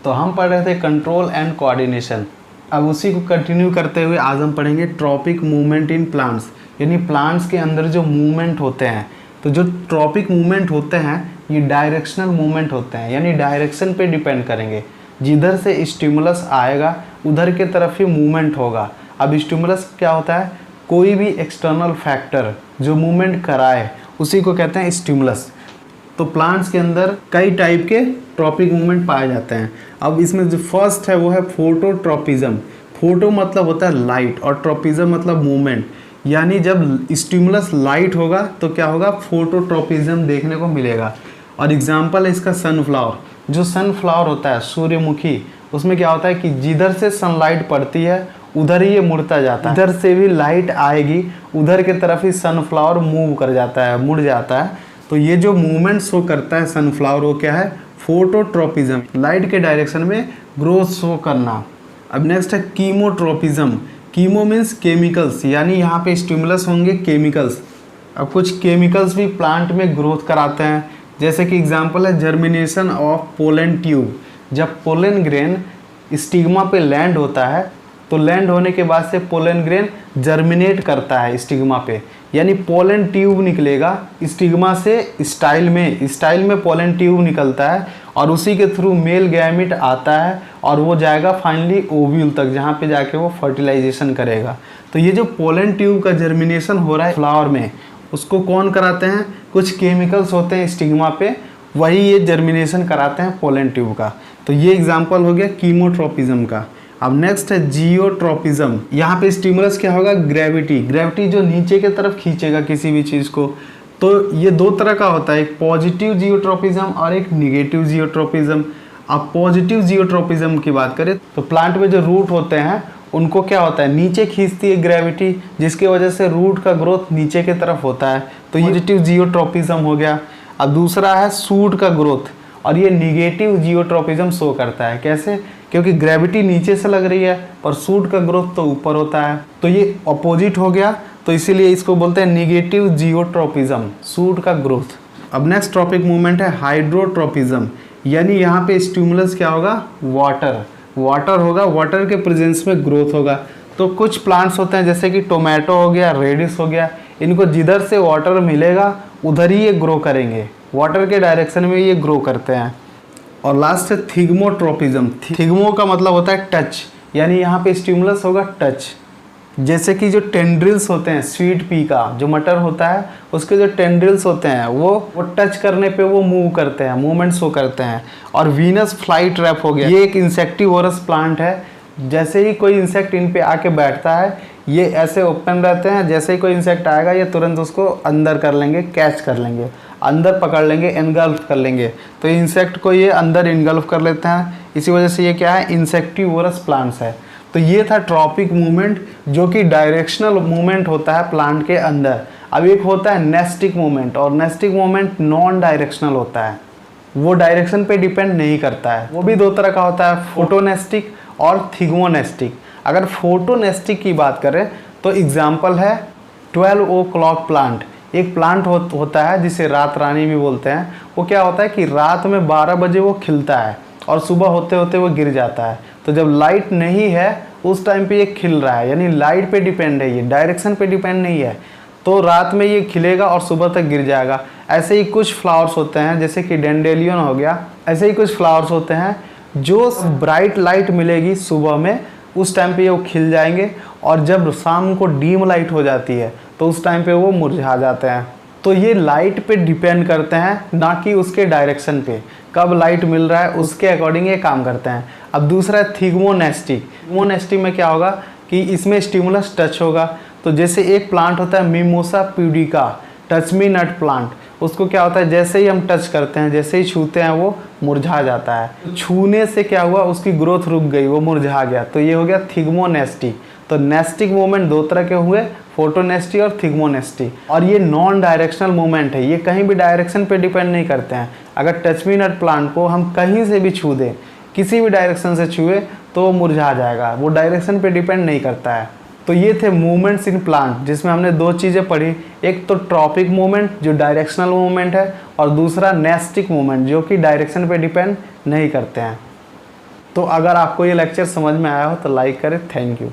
तो हम पढ़ रहे थे कंट्रोल एंड कोऑर्डिनेशन। अब उसी को कंटिन्यू करते हुए आज हम पढ़ेंगे ट्रॉपिक मूवमेंट इन प्लांट्स, यानी प्लांट्स के अंदर जो मूवमेंट होते हैं। तो जो ट्रॉपिक मूवमेंट होते हैं ये डायरेक्शनल मूवमेंट होते हैं, यानी डायरेक्शन पे डिपेंड करेंगे। जिधर से स्टिमुलस आएगा उधर के तरफ ही मूवमेंट होगा। अब स्टिमुलस क्या होता है? कोई भी एक्सटर्नल फैक्टर जो मूवमेंट कराए उसी को कहते हैं स्टिमुलस। तो प्लांट्स के अंदर कई टाइप के ट्रॉपिक मूवमेंट पाए जाते हैं। अब इसमें जो फर्स्ट है वो है फोटोट्रॉपिज्म। फोटो मतलब होता है लाइट और ट्रॉपिज्म मतलब मूवमेंट, यानी जब स्टिमुलस लाइट होगा तो क्या होगा? फोटोट्रॉपिज्म देखने को मिलेगा। और एग्जांपल है इसका सनफ्लावर। जो सनफ्लावर होता है सूर्यमुखी, उसमें क्या होता है कि जिधर से सनलाइट पड़ती है उधर ही ये मुड़ता जाता है। इधर से भी लाइट आएगी उधर के तरफ ही सनफ्लावर मूव कर जाता है, मुड़ जाता है। तो ये जो मूवमेंट शो करता है सनफ्लावर वो क्या है? फोटोट्रॉपिज्म, लाइट के डायरेक्शन में ग्रोथ शो करना। अब नेक्स्ट है कीमोट्रॉपिज्म। कीमो मीन्स केमिकल्स, यानी यहाँ पे स्टिमुलस होंगे केमिकल्स। अब कुछ केमिकल्स भी प्लांट में ग्रोथ कराते हैं, जैसे कि एग्जांपल है जर्मिनेशन ऑफ पोलन ट्यूब। जब पोलन ग्रेन स्टिग्मा पे लैंड होता है तो लैंड होने के बाद से पोलन ग्रेन जर्मिनेट करता है स्टिग्मा पे, यानी पोलन ट्यूब निकलेगा स्टिग्मा से। स्टाइल में पोलन ट्यूब निकलता है और उसी के थ्रू मेल गैमेट आता है और वो जाएगा फाइनली ओव्यूल तक, जहाँ पे जाके वो फर्टिलाइजेशन करेगा। तो ये जो पोलन ट्यूब का जर्मिनेशन हो रहा है फ्लावर में, उसको कौन कराते हैं? कुछ केमिकल्स होते हैं स्टिग्मा पे, वही ये जर्मिनेशन कराते हैं पोलन ट्यूब का। तो ये एग्जाम्पल हो गया कीमोट्रॉपिज्म का। अब नेक्स्ट है जियोट्रॉपिज्म। यहाँ पे स्टिमुलस क्या होगा? ग्रेविटी जो नीचे की तरफ खींचेगा किसी भी चीज़ को। तो ये दो तरह का होता है, एक पॉजिटिव जियोट्रॉपिज्म और एक निगेटिव जियोट्रॉपिज्म। अब पॉजिटिव जियोट्रॉपिज्म की बात करें तो प्लांट में जो रूट होते हैं उनको क्या होता है? नीचे खींचती है ग्रेविटी, जिसकी वजह से रूट का ग्रोथ नीचे की तरफ होता है। तो ये पॉजिटिव जियोट्रॉपिज्म हो गया। अब दूसरा है सूट का ग्रोथ, और ये निगेटिव जियोट्रॉपिज्म शो करता है। कैसे? क्योंकि ग्रेविटी नीचे से लग रही है पर सूट का ग्रोथ तो ऊपर होता है, तो ये अपोजिट हो गया। तो इसीलिए इसको बोलते हैं निगेटिव जियोट्रॉपिज्म, सूट का ग्रोथ। अब नेक्स्ट ट्रॉपिक मूवमेंट है हाइड्रोट्रॉपिज्म, यानी यहाँ पे स्टिमुलस क्या होगा? वाटर होगा, वाटर के प्रेजेंस में ग्रोथ होगा। तो कुछ प्लांट्स होते हैं जैसे कि टोमेटो हो गया, रेडिश हो गया, इनको जिधर से वाटर मिलेगा उधर ही ये ग्रो करेंगे, वाटर के डायरेक्शन में ये ग्रो करते हैं। और लास्ट है थिग्मोट्रॉपिज्म। थिग्मो का मतलब होता है टच, यानी यहाँ पे स्टिमुलस होगा टच। जैसे कि जो टेंड्रिल्स होते हैं स्वीट पी का जो मटर होता है, उसके जो टेंड्रिल्स होते हैं वो टच करने पे वो मूव करते हैं, मूवमेंट शो करते हैं। और वीनस फ्लाई ट्रैप हो गया, ये एक इंसेक्टिवोरस प्लांट है। जैसे ही कोई इंसेक्ट इन पे आके बैठता है ये ऐसे ओपन रहते हैं, जैसे ही कोई इंसेक्ट आएगा ये तुरंत उसको अंदर कर लेंगे, कैच कर लेंगे, अंदर पकड़ लेंगे, एनगल्फ कर लेंगे। तो इंसेक्ट को ये अंदर इनगल्फ कर लेते हैं, इसी वजह से ये क्या है? इंसेक्टिवोरस प्लांट्स है। तो ये था ट्रॉपिक मूवमेंट, जो कि डायरेक्शनल मूवमेंट होता है प्लांट के अंदर। अब एक होता है नेस्टिक मूवमेंट, और नेस्टिक मूवमेंट नॉन डायरेक्शनल होता है, वो डायरेक्शन पे डिपेंड नहीं करता है। वो भी दो तरह का होता है, फोटोनेस्टिक और थिग्मोनेस्टिक। अगर फोटोनेस्टिक की बात करें तो एग्जाम्पल है 12 o'clock प्लांट। एक प्लांट होता है जिसे रात रानी भी बोलते हैं। वो क्या होता है कि रात में 12 बजे वो खिलता है और सुबह होते होते वो गिर जाता है। तो जब लाइट नहीं है उस टाइम पे ये खिल रहा है, यानी लाइट पे डिपेंड है, ये डायरेक्शन पे डिपेंड नहीं है। तो रात में ये खिलेगा और सुबह तक गिर जाएगा। ऐसे ही कुछ फ्लावर्स होते हैं जैसे कि डेंडेलियन हो गया, ऐसे ही कुछ फ्लावर्स होते हैं जो ब्राइट लाइट मिलेगी सुबह में उस टाइम पे वो खिल जाएंगे, और जब शाम को डीम लाइट हो जाती है तो उस टाइम पे वो मुरझा जाते हैं। तो ये लाइट पे डिपेंड करते हैं, ना कि उसके डायरेक्शन पे। कब लाइट मिल रहा है उसके अकॉर्डिंग ये काम करते हैं। अब दूसरा है थिग्मोनेस्टिक। थिग्मोनेस्टिक में क्या होगा कि इसमें स्टिमुलस टच होगा। तो जैसे एक प्लांट होता है मिमोसा प्यूडिका, टच मी नट प्लांट, उसको क्या होता है जैसे ही हम टच करते हैं, जैसे ही छूते हैं वो मुरझा जाता है। छूने से क्या हुआ? उसकी ग्रोथ रुक गई, वो मुरझा गया। तो ये हो गया थिग्मोनेस्टिक। तो नेस्टिक मूवमेंट दो तरह के हुए, फोटोनेस्टी और थिग्मोनेस्टी। और ये नॉन डायरेक्शनल मूवमेंट है, ये कहीं भी डायरेक्शन पे डिपेंड नहीं करते हैं। अगर टच मी नट प्लांट को हम कहीं से भी छू दें, किसी भी डायरेक्शन से छुए तो वो मुरझा जाएगा, वो डायरेक्शन पे डिपेंड नहीं करता है। तो ये थे मूवमेंट्स इन प्लांट, जिसमें हमने दो चीज़ें पढ़ी, एक तो ट्रॉपिक मूवमेंट जो डायरेक्शनल मूवमेंट है, और दूसरा नेस्टिक मूवमेंट जो कि डायरेक्शन पे डिपेंड नहीं करते हैं। तो अगर आपको ये लेक्चर समझ में आया हो तो लाइक करें। Thank you.